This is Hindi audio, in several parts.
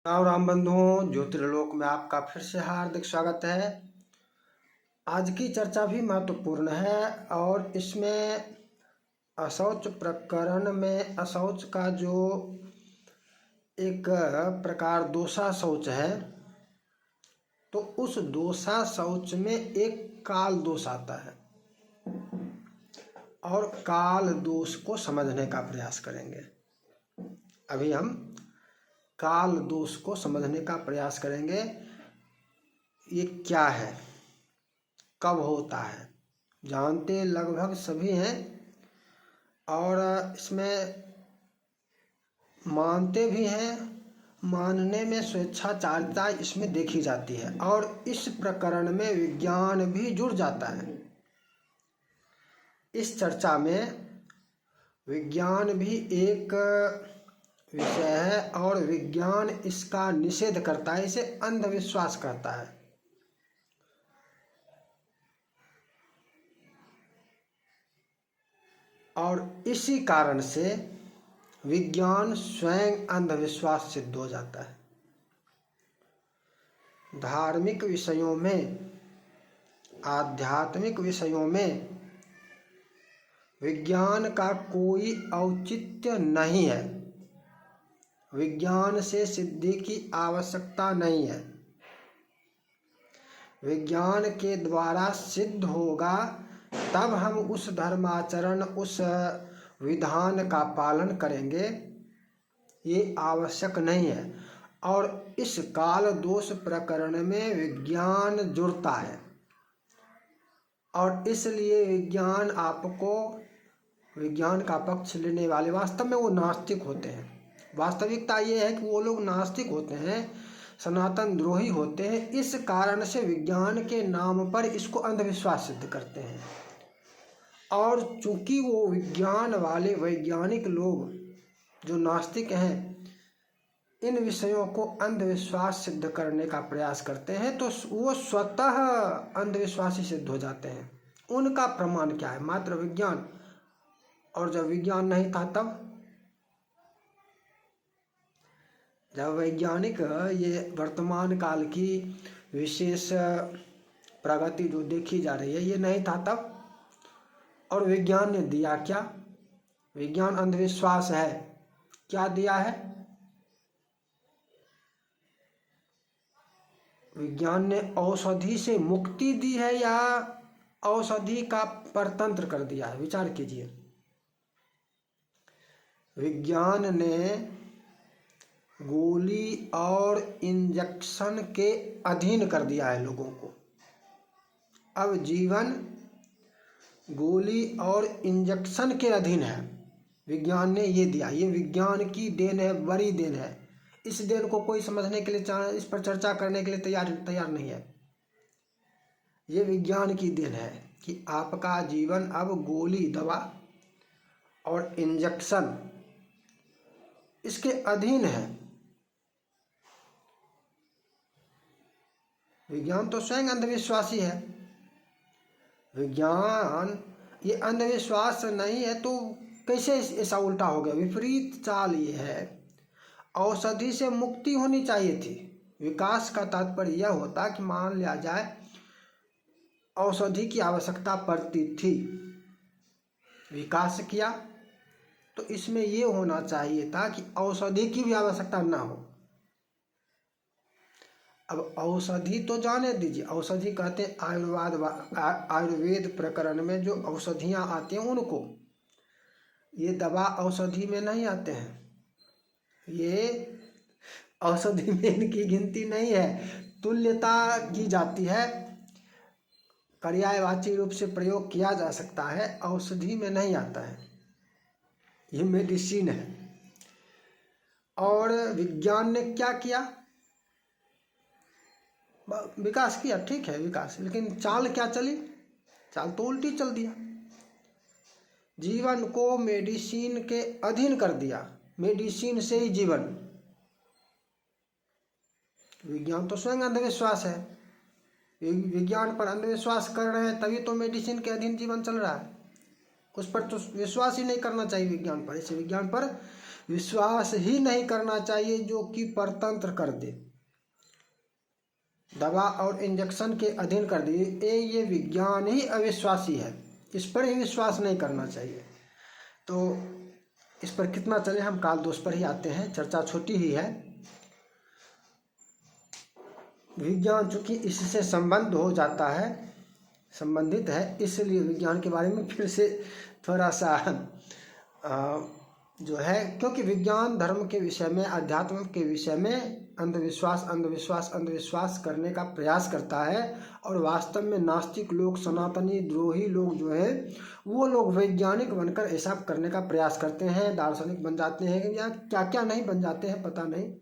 राम राम बंधुओं, ज्योतिर्लोक में आपका फिर से हार्दिक स्वागत है। आज की चर्चा भी महत्वपूर्ण है और इसमें अशौच प्रकरण में अशौच का जो एक प्रकार दोषा शौच है, तो उस दोषा शौच में एक काल दोष आता है और काल दोष को समझने का प्रयास करेंगे। अभी हम काल दोष को समझने का प्रयास करेंगे। ये क्या है, कब होता है, जानते लगभग सभी हैं और इसमें मानते भी हैं। मानने में स्वेच्छाचारिता इसमें देखी जाती है और इस प्रकरण में विज्ञान भी जुड़ जाता है। इस चर्चा में विज्ञान भी एक विषय है और विज्ञान इसका निषेध करता है, इसे अंधविश्वास कहता है। और इसी कारण से विज्ञान स्वयं अंधविश्वास सिद्ध हो जाता है। धार्मिक विषयों में, आध्यात्मिक विषयों में विज्ञान का कोई औचित्य नहीं है। विज्ञान से सिद्धि की आवश्यकता नहीं है। विज्ञान के द्वारा सिद्ध होगा तब हम उस धर्माचरण, उस विधान का पालन करेंगे, ये आवश्यक नहीं है। और इस काल दोष प्रकरण में विज्ञान जुड़ता है और इसलिए विज्ञान आपको, विज्ञान का पक्ष लेने वाले वास्तव में वो नास्तिक होते हैं। वास्तविकता ये है कि वो लोग नास्तिक होते हैं, सनातन द्रोही होते हैं। इस कारण से विज्ञान के नाम पर इसको अंधविश्वास सिद्ध करते हैं। और चूंकि वो विज्ञान वाले वैज्ञानिक लोग जो नास्तिक हैं इन विषयों को अंधविश्वास सिद्ध करने का प्रयास करते हैं, तो वो स्वतः अंधविश्वासी सिद्ध हो जाते हैं। उनका प्रमाण क्या है? मात्र विज्ञान। और जब विज्ञान नहीं था तब, जब वैज्ञानिक ये वर्तमान काल की विशेष प्रगति जो देखी जा रही है ये नहीं था तब, और विज्ञान ने दिया क्या? विज्ञान अंधविश्वास है। क्या दिया है? विज्ञान ने औषधि से मुक्ति दी है या औषधि का परतंत्र कर दिया है? विचार कीजिए। विज्ञान ने गोली और इंजेक्शन के अधीन कर दिया है लोगों को। अब जीवन गोली और इंजेक्शन के अधीन है। विज्ञान ने ये दिया, ये विज्ञान की देन है, बड़ी देन है। इस देन को कोई समझने के लिए, इस पर चर्चा करने के लिए तैयार नहीं है। ये विज्ञान की देन है कि आपका जीवन अब गोली, दवा और इंजेक्शन इसके अधीन है। विज्ञान तो स्वयं अंधविश्वासी है। विज्ञान ये अंधविश्वास नहीं है तो कैसे ऐसा उल्टा हो गया? विपरीत चाल ये है। औषधि से मुक्ति होनी चाहिए थी। विकास का तात्पर्य यह होता कि मान लिया जाए औषधि की आवश्यकता पड़ती थी, विकास किया, तो इसमें ये होना चाहिए था कि औषधि की भी आवश्यकता ना हो। अब औषधि तो जाने दीजिए, औषधि कहते हैं आयुर्वेद प्रकरण में जो औषधियाँ आती हैं उनको। ये दवा औषधि में नहीं आते हैं, ये औषधि में इनकी गिनती नहीं है। तुल्यता की जाती है, पर्यायवाची रूप से प्रयोग किया जा सकता है, औषधि में नहीं आता है। ये मेडिसिन है। और विज्ञान ने क्या किया? विकास किया, ठीक है विकास, लेकिन चाल क्या चली? चाल तो उल्टी चल दिया। जीवन को मेडिसिन के अधीन कर दिया, मेडिसिन से ही जीवन। विज्ञान तो स्वयं अंधविश्वास है। विज्ञान पर अंधविश्वास कर रहे हैं तभी तो मेडिसिन के अधीन जीवन चल रहा है। उस पर तो विश्वास ही नहीं करना चाहिए विज्ञान पर। इसे विज्ञान पर विश्वास ही नहीं करना चाहिए जो कि परतंत्र कर दे, दवा और इंजेक्शन के अधीन कर दे। ये विज्ञान ही अविश्वासी है, इस पर ही विश्वास नहीं करना चाहिए। तो इस पर कितना चले, हम काल दोष पर ही आते हैं, चर्चा छोटी ही है। विज्ञान चूंकि इससे संबंध हो जाता है, संबंधित है, इसलिए विज्ञान के बारे में फिर से थोड़ा सा जो है, क्योंकि विज्ञान धर्म के विषय में, अध्यात्म के विषय में अंधविश्वास करने का प्रयास करता है। और वास्तव में नास्तिक लोग, सनातनी द्रोही लोग जो है, वो लोग वैज्ञानिक बनकर ऐसा करने का प्रयास करते हैं, दार्शनिक बन जाते हैं या क्या क्या नहीं बन जाते हैं पता नहीं,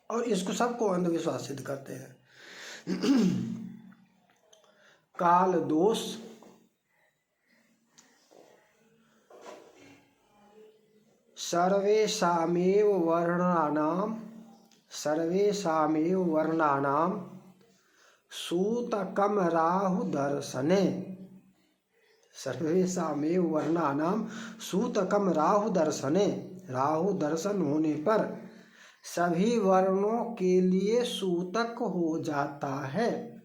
और इसको सबको अंधविश्वास सिद्ध करते हैं। काल दोष सर्वेषामेव वर्णानां सूतकम राहु दर्शने। सर्वेषामेव वर्णानां सूतकम राहु दर्शने। राहु दर्शन होने पर सभी वर्णों के लिए सूतक हो जाता है।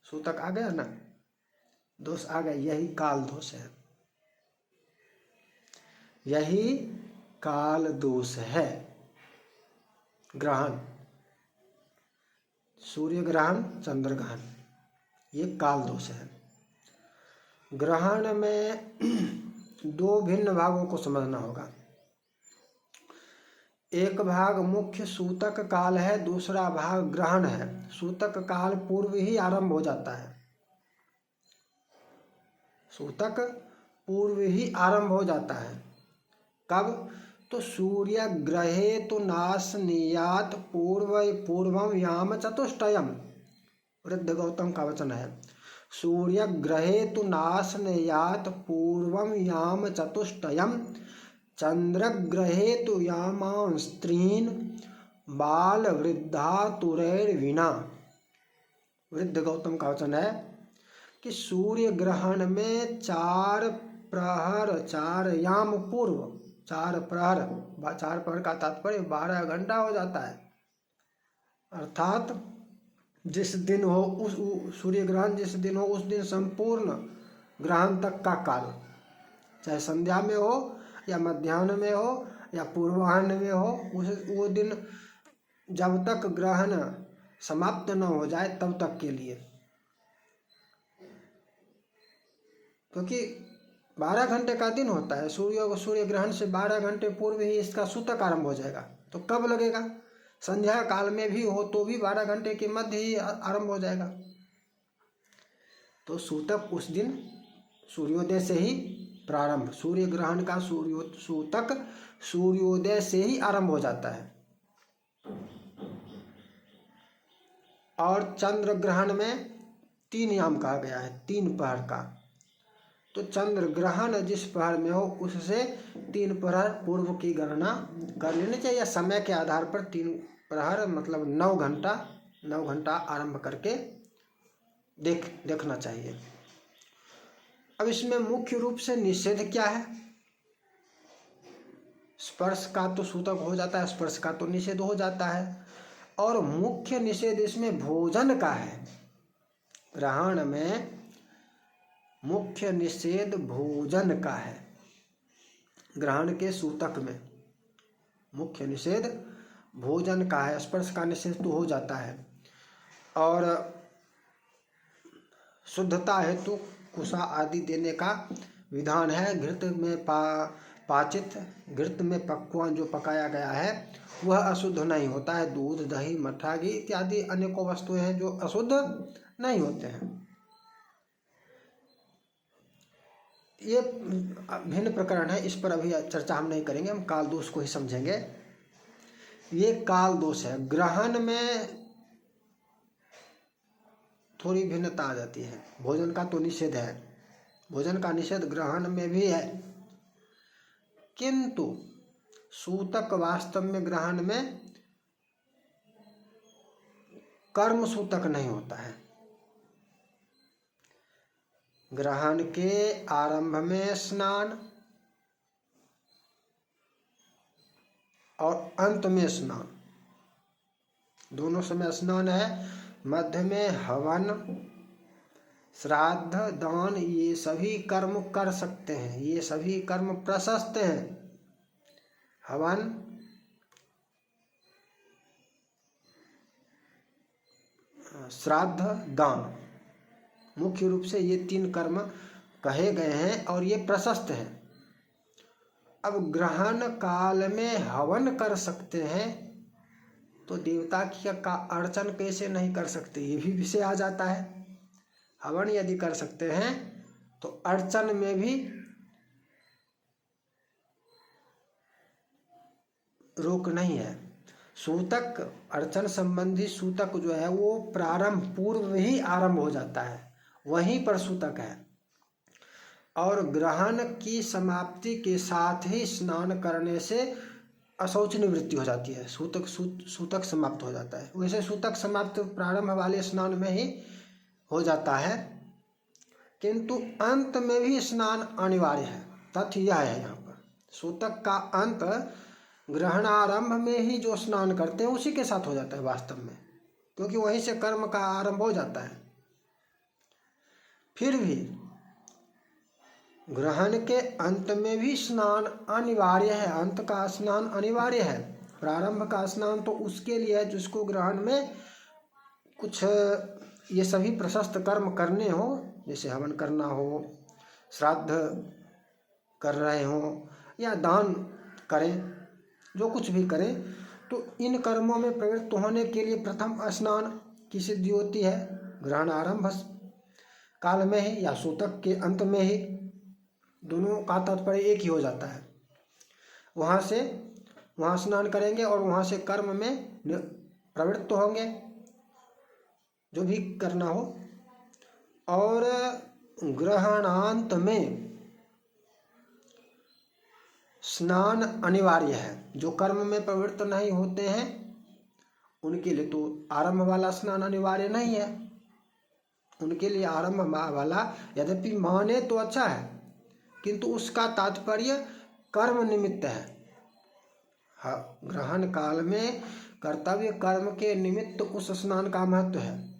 सूतक आ गया ना, दोष आ गया, यही काल दोष है, यही काल दोष है। ग्रहण, सूर्य ग्रहण, चंद्र ग्रहण, ये काल दोष है। ग्रहण में दो भिन्न भागों को समझना होगा। एक भाग मुख्य सूतक काल है, दूसरा भाग ग्रहण है। सूतक काल पूर्व ही आरंभ हो जाता है, सूतक पूर्व ही आरंभ हो जाता है। कब? तो सूर्य ग्रहे तो नाशनीयात पूर्वम याम चतुष्टयम। वृद्ध गौतम का वचन है। सूर्य ग्रहे तो नाशनीयात पूर्वम याम चतुष्टयम, चंद्र ग्रहे तो यामां स्त्रीन बाल वृद्धा तुरैर्विना। वृद्ध गौतम का वचन है कि सूर्य ग्रहण में 4 प्रहर, 4 याम पूर्व, 4 प्रहर का तात्पर्य 12 घंटा हो जाता है। अर्थात जिस दिन हो, उस सूर्य ग्रहण जिस दिन हो, उस दिन संपूर्ण ग्रहण तक का काल, चाहे संध्या में हो या मध्याह्न में हो या पूर्वाह्न में हो, वो दिन जब तक ग्रहण समाप्त न हो जाए तब तक के लिए, क्योंकि 12 घंटे का दिन होता है। सूर्य ग्रहण से 12 घंटे पूर्व ही इसका सूतक आरंभ हो जाएगा। तो कब लगेगा? संध्या काल में भी हो तो भी 12 घंटे के मध्य ही आरंभ हो जाएगा। तो सूतक उस दिन सूर्योदय से ही प्रारंभ, सूर्य ग्रहण का सूतक सूर्योदय से ही आरंभ हो जाता है। और चंद्र ग्रहण में 3 याम कहा गया है, 3 प्रहर का। तो चंद्र ग्रहण जिस प्रहर में हो उससे 3 प्रहर पूर्व की गणना कर लेनी चाहिए। समय के आधार पर 3 प्रहर मतलब 9 घंटा आरंभ करके देखना चाहिए। अब इसमें मुख्य रूप से निषेध क्या है? स्पर्श का तो सूतक हो जाता है, स्पर्श का तो निषेध हो जाता है, और मुख्य निषेध इसमें भोजन का है। ग्रहण में मुख्य निषेध भोजन का है। ग्रहण के सूतक में मुख्य निषेध भोजन का है। स्पर्श का निषेध तो हो जाता है, और शुद्धता हेतु कुसा आदि देने का विधान है। घृत में पाचित, घृत में पकवान जो पकाया गया है वह अशुद्ध नहीं होता है। दूध, दही, मट्ठा, घी इत्यादि अनेकों वस्तुएं हैं जो अशुद्ध नहीं होते हैं। ये भिन्न प्रकरण है, इस पर अभी चर्चा हम नहीं करेंगे, हम काल दोष को ही समझेंगे। ये काल दोष है। ग्रहण में थोड़ी भिन्नता आ जाती है। भोजन का तो निषेध है, भोजन का निषेध ग्रहण में भी है, किंतु सूतक वास्तव में ग्रहण में कर्म सूतक नहीं होता है। ग्रहण के आरंभ में स्नान, और अंत में स्नान। दोनों समय स्नान है। मध्य में हवन, श्राद्ध, दान, ये सभी कर्म कर सकते हैं, ये सभी कर्म प्रशस्त हैं। हवन, श्राद्ध, दान, मुख्य रूप से ये 3 कर्म कहे गए हैं और ये प्रशस्त हैं। अब ग्रहण काल में हवन कर सकते हैं तो देवता की का अर्चन कैसे नहीं कर सकते, ये भी विषय आ जाता है। हवन यदि कर सकते हैं तो अर्चन में भी रोक नहीं है। सूतक, अर्चन संबंधी सूतक जो है वो प्रारंभ पूर्व ही आरंभ हो जाता है, वहीं पर सूतक है। और ग्रहण की समाप्ति के साथ ही स्नान करने से अशौच निवृत्ति हो जाती है, सूतक समाप्त हो जाता है। वैसे सूतक समाप्त प्रारंभ वाले स्नान में ही हो जाता है, किंतु अंत में भी स्नान अनिवार्य है। तथ्य यह है यहाँ पर, सूतक का अंत ग्रहणारंभ में ही जो स्नान करते हैं उसी के साथ हो जाता है वास्तव में, क्योंकि वहीं से कर्म का आरंभ हो जाता है। फिर भी ग्रहण के अंत में भी स्नान अनिवार्य है, अंत का स्नान अनिवार्य है। प्रारंभ का स्नान तो उसके लिए है जिसको ग्रहण में कुछ ये सभी प्रशस्त कर्म करने हो, जैसे हवन करना हो, श्राद्ध कर रहे हो या दान करें, जो कुछ भी करें, तो इन कर्मों में प्रवृत्त होने के लिए प्रथम स्नान की सिद्धि होती है ग्रहण आरंभ काल में ही या सूतक के अंत में ही। दोनों का तात्पर्य एक ही हो जाता है। वहाँ स्नान करेंगे और वहाँ से कर्म में प्रवृत्त होंगे, जो भी करना हो। और ग्रहणांत में स्नान अनिवार्य है। जो कर्म में प्रवृत्त नहीं होते हैं उनके लिए तो आरंभ वाला स्नान अनिवार्य नहीं है। उनके लिए आरंभ वाला यद्यपि माने तो अच्छा है, किंतु उसका तात्पर्य कर्म निमित्त है। हाँ, ग्रहण काल में कर्तव्य कर्म के निमित्त उस स्नान का महत्व है।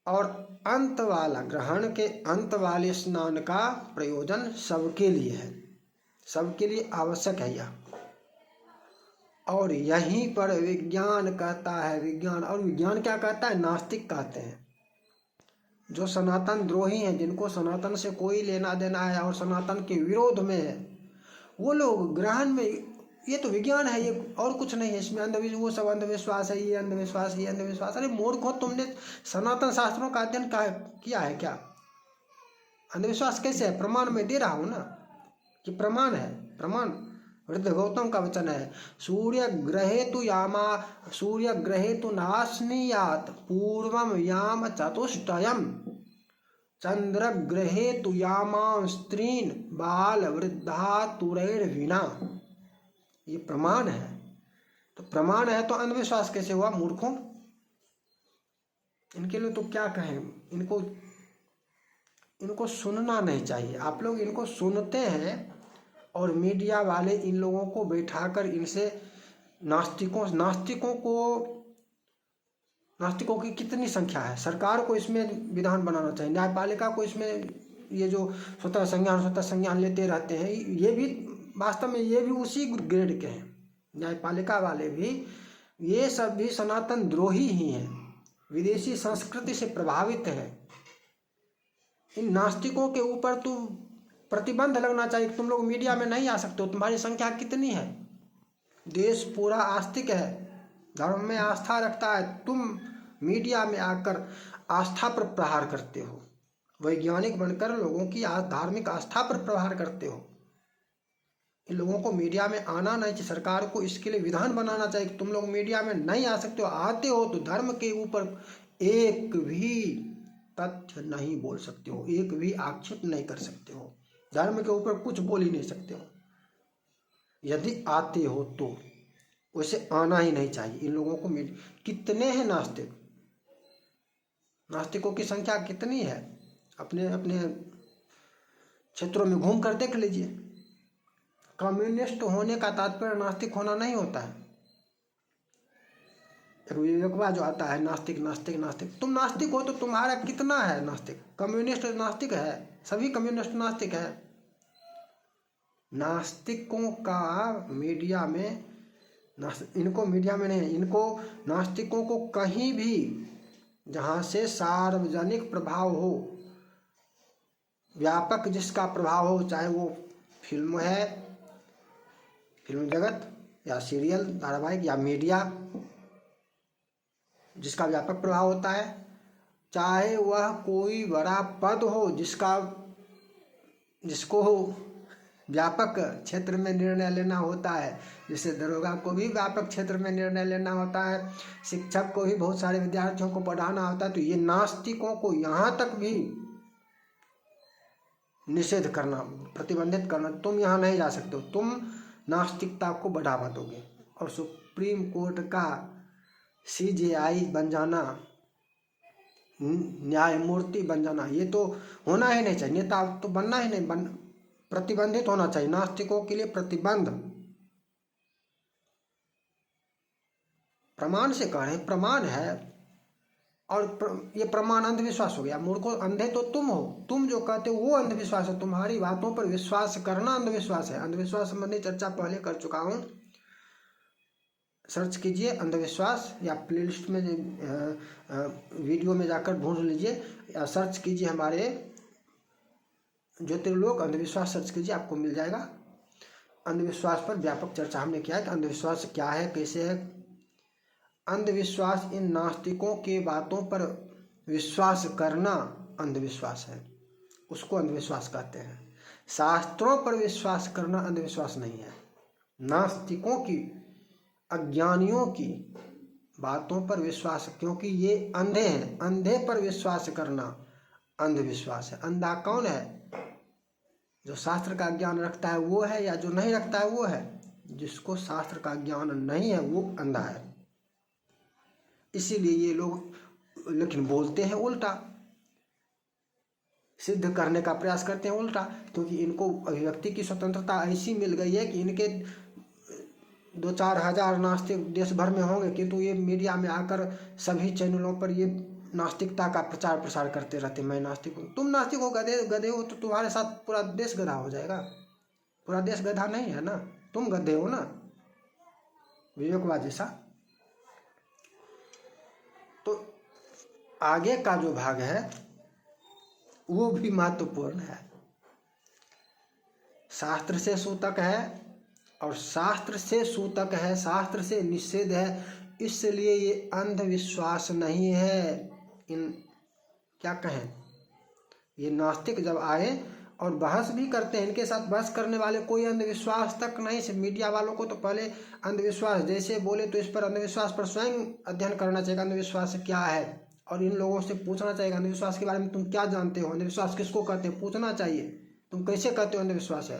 और अंत वाला, ग्रहण के अंत वाले स्नान का प्रयोजन सबके लिए है, सबके लिए आवश्यक है यह। और यहीं पर विज्ञान कहता है, विज्ञान क्या कहता है, नास्तिक कहते हैं, जो सनातन द्रोही हैं, जिनको सनातन से कोई लेना देना है और सनातन के विरोध में है, वो लोग ग्रहण में ये तो विज्ञान है, ये और कुछ नहीं है, इसमें वो सब अंधविश्वास है, ये अंधविश्वास। अरे मूर्खों, तुमने सनातन शास्त्रों का अध्ययन किया है क्या? अंधविश्वास कैसे है? प्रमाण में दे रहा हूँ ना कि प्रमाण है। प्रमाण वृद्ध गौतम का वचन है, सूर्य ग्रहे तु नास्नीयात पूर्वम याम चतुष्टयम चंद्र ग्रहे तु यामां स्त्रीन बाल वृद्धा तुरैर विना। ये प्रमाण है। तो प्रमाण है तो अंधविश्वास कैसे हुआ मूर्खों? इनके लिए तो क्या कहें, इनको सुनना नहीं चाहिए। आप लोग इनको सुनते हैं और मीडिया वाले इन लोगों को बैठाकर इनसे नास्तिकों की कितनी संख्या है। सरकार को इसमें विधान बनाना चाहिए, न्यायपालिका को इसमें, ये जो स्वतः संज्ञान लेते रहते हैं, ये भी वास्तव में ये भी उसी ग्रेड के हैं। न्यायपालिका वाले भी, ये सब भी सनातन द्रोही ही हैं, विदेशी संस्कृति से प्रभावित है। इन नास्तिकों के ऊपर तो प्रतिबंध लगना चाहिए। तुम लोग मीडिया में नहीं आ सकते हो, तुम्हारी संख्या कितनी है? देश पूरा आस्तिक है, धर्म में आस्था रखता है, तुम मीडिया में आकर आस्था पर प्रहार करते हो, वैज्ञानिक बनकर लोगों की धार्मिक आस्था पर प्रहार करते हो। इन लोगों को मीडिया में आना नहीं चाहिए। सरकार को इसके लिए विधान बनाना चाहिए कि तुम लोग मीडिया में नहीं आ सकते हो, आते हो तो धर्म के ऊपर एक भी तथ्य नहीं बोल सकते हो, एक भी आक्षेप नहीं कर सकते हो, धर्म के ऊपर कुछ बोल ही नहीं सकते हो। यदि आते हो तो वैसे आना ही नहीं चाहिए। इन लोगों को कितने हैं नास्तिकों की संख्या कितनी है? अपने अपने क्षेत्रों में घूम कर देख लीजिए, कम्युनिस्ट होने का तात्पर्य नास्तिक होना नहीं होता है। एक विवेकवाद जो आता है, नास्तिक नास्तिक नास्तिक, तुम नास्तिक हो तो तुम्हारा कितना है नास्तिक? कम्युनिस्ट नास्तिक है, सभी कम्युनिस्ट नास्तिक है। नास्तिकों का मीडिया में, इनको मीडिया में नहीं, इनको नास्तिकों को कहीं भी जहाँ से सार्वजनिक प्रभाव हो, व्यापक जिसका प्रभाव हो, चाहे वो फिल्म है, फिल्म जगत या सीरियल धारावाहिक या मीडिया जिसका व्यापक प्रभाव होता है, चाहे वह कोई बड़ा पद हो जिसको व्यापक क्षेत्र में निर्णय लेना होता है, जैसे दरोगा को भी व्यापक क्षेत्र में निर्णय लेना होता है, शिक्षक को भी बहुत सारे विद्यार्थियों को पढ़ाना होता है, तो ये नास्तिकों को यहाँ तक भी निषेध करना, प्रतिबंधित करना, तुम यहाँ नहीं जा सकते हो, तुम नास्तिकता को बढ़ावा दोगे। और सुप्रीम कोर्ट का CJI बन जाना, न्यायमूर्ति बन जाना, ये तो होना ही नहीं चाहिए, नेता तो बनना ही नहीं, प्रतिबंधित होना चाहिए। नास्तिकों के लिए प्रतिबंध, प्रमाण से कह रहे हैं, प्रमाण है। और ये प्रमाण अंधविश्वास हो गया। मूर्खों, अंधे तो तुम हो, तुम जो कहते हो वो अंधविश्वास है, तुम्हारी बातों पर विश्वास करना अंधविश्वास है। अंधविश्वास संबंधी चर्चा पहले कर चुका हूँ, सर्च कीजिए अंधविश्वास, या प्लेलिस्ट में वीडियो में जाकर ढूंढ लीजिए, या सर्च कीजिए हमारे ज्योतिर्लोक अंधविश्वास सर्च कीजिए, आपको मिल जाएगा। अंधविश्वास पर व्यापक चर्चा हमने किया है कि अंधविश्वास क्या है, कैसे है। अंधविश्वास इन नास्तिकों के बातों पर विश्वास करना अंधविश्वास है, उसको अंधविश्वास कहते हैं। शास्त्रों पर विश्वास करना अंधविश्वास नहीं है। नास्तिकों की, अज्ञानियों की बातों पर विश्वास, क्योंकि ये अंधे हैं, अंधे पर विश्वास करना अंधविश्वास है। अंधा कौन है? जो शास्त्र का ज्ञान रखता है वो है, या जो नहीं रखता है वो है? जिसको शास्त्र का ज्ञान नहीं है वो अंधा है। इसीलिए ये लोग लेकिन बोलते हैं उल्टा, सिद्ध करने का प्रयास करते हैं उल्टा, क्योंकि इनको अभिव्यक्ति की स्वतंत्रता ऐसी मिल गई है कि इनके 2-4 हजार नास्तिक देश भर में होंगे, किंतु ये मीडिया में आकर सभी चैनलों पर ये नास्तिकता का प्रचार प्रसार करते रहते। मैं नास्तिक हूँ, तुम नास्तिक हो, गधे हो, तो तुम्हारे साथ पूरा देश गधा हो जाएगा। पूरा देश गधा नहीं है ना, तुम गधे हो ना, विवेकवाद जैसा। तो आगे का जो भाग है वो भी महत्वपूर्ण है। शास्त्र से सूतक है, और शास्त्र से सूतक है, शास्त्र से निषेध है, इसलिए ये अंधविश्वास नहीं है। इन क्या कहें, ये नास्तिक जब आए और बहस भी करते हैं, इनके साथ बहस करने वाले कोई अंधविश्वास तक नहीं, सिर्फ मीडिया वालों को तो पहले अंधविश्वास जैसे बोले तो इस पर अंधविश्वास पर स्वयं अध्ययन करना चाहिए, अंधविश्वास क्या है, और इन लोगों से पूछना चाहिए अंधविश्वास के बारे में तुम क्या जानते हो, अंधविश्वास किसको कहते हैं, पूछना चाहिए, तुम कैसे कहते हो अंधविश्वास है।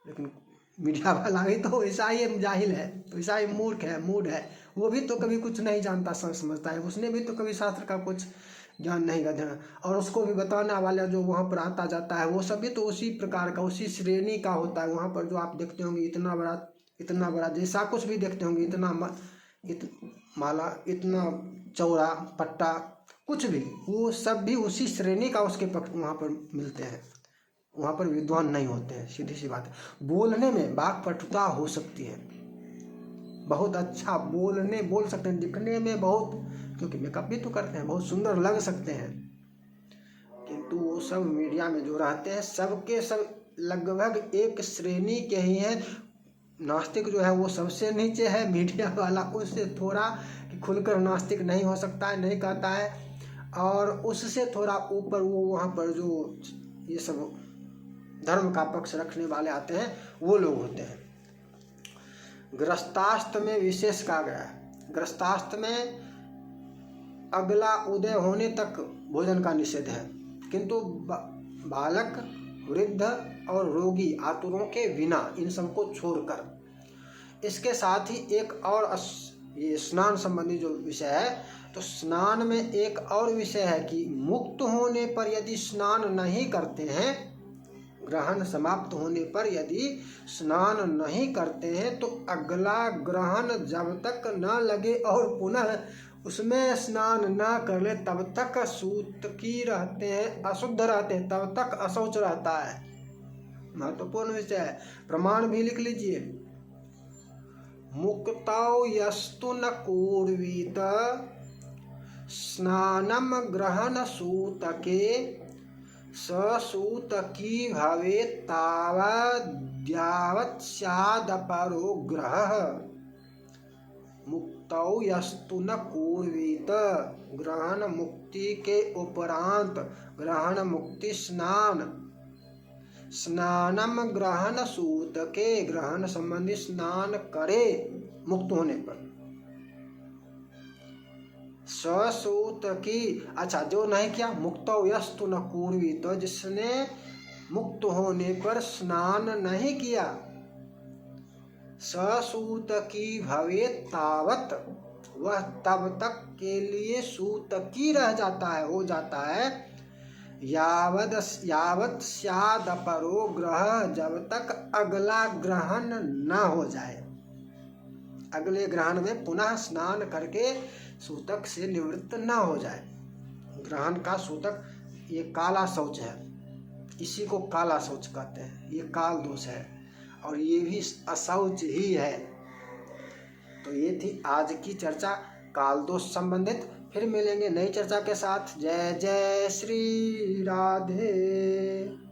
लेकिन मीडिया वाला भी तो ऐसा ही जाहिल है, ऐसा ही मूर्ख है, मूड है, वो भी तो कभी कुछ नहीं जानता समझता है, उसने भी तो कभी शास्त्र का कुछ ज्ञान नहीं का, और उसको भी बताने वाला जो वहाँ पर आता जाता है वो सब भी तो उसी प्रकार का, उसी श्रेणी का होता है। वहाँ पर जो आप देखते होंगे इतना बड़ा जैसा कुछ भी देखते होंगे, माला, इतना चौड़ा पट्टा, कुछ भी, वो सब भी उसी श्रेणी का उसके पक्ष वहाँ पर मिलते हैं। वहाँ पर विद्वान नहीं होते हैं, सीधी सी बात है। बोलने में वाक्पटुता हो सकती है, बहुत अच्छा बोल सकते हैं, दिखने में बहुत, क्योंकि मेकअप भी तो करते हैं, बहुत सुंदर लग सकते हैं, किंतु वो सब मीडिया में जो रहते हैं सबके सब लगभग एक श्रेणी के ही हैं। नास्तिक जो है वो सबसे नीचे है, मीडिया वाला उससे थोड़ा खुलकर नास्तिक नहीं हो सकता है, नहीं कहता है, और उससे थोड़ा ऊपर वो वहाँ पर जो ये सब धर्म का पक्ष रखने वाले आते हैं वो लोग होते हैं। गृहस्थाश्रम में विशेष कहा गया है, गृहस्थाश्रम में अगला उदय होने तक भोजन का निषेध है, किंतु बालक, वृद्ध और रोगी आतुरों के बिना, इन सबको छोड़कर। इसके साथ ही एक और ये स्नान संबंधी जो विषय है, तो स्नान में एक और विषय है कि मुक्त होने पर यदि स्नान नहीं करते हैं ग्रहण समाप्त होने पर यदि स्नान नहीं करते हैं तो अगला ग्रहण जब तक न लगे और पुनः उसमें स्नान न कर ले तब तक सूतकी रहते हैं, अशुद्ध रहते हैं, तब तक अशौच रहता है। महत्वपूर्ण विषय है, प्रमाण भी लिख लीजिए। मुक्तौ यस्तु न कुर्वीत स्नानम ग्रहण सूतके सूतकी भवेत् तावद्यावत् स्यादपरो ग्रहः। मुक्तौ यस्तु न कुर्वीत, ग्रहण मुक्ति के उपरांत ग्रहण मुक्ति स्नानम ग्रहण सूतके, ग्रहण संबंधी स्नान करे मुक्त होने पर। ससूतकी, अच्छा जो नहीं किया, मुक्तौ यस्तु न कुर्वीत, जिसने मुक्त होने पर स्नान नहीं किया, ससूतकी भवेत् तावत, वह तब तक के लिए सूतकी रह जाता है, हो जाता है, यावत् स्यादपरो ग्रह, जब तक अगला ग्रहण न हो जाए। अगले ग्रहण में पुनः स्नान करके सूतक से निवृत्त न हो जाए। ग्रहण का सूतक ये काला शौच है, इसी को काला शौच कहते हैं, ये काल दोष है और ये भी अशौच ही है। तो ये थी आज की चर्चा काल दोष संबंधित। फिर मिलेंगे नई चर्चा के साथ। जय जय श्री राधे।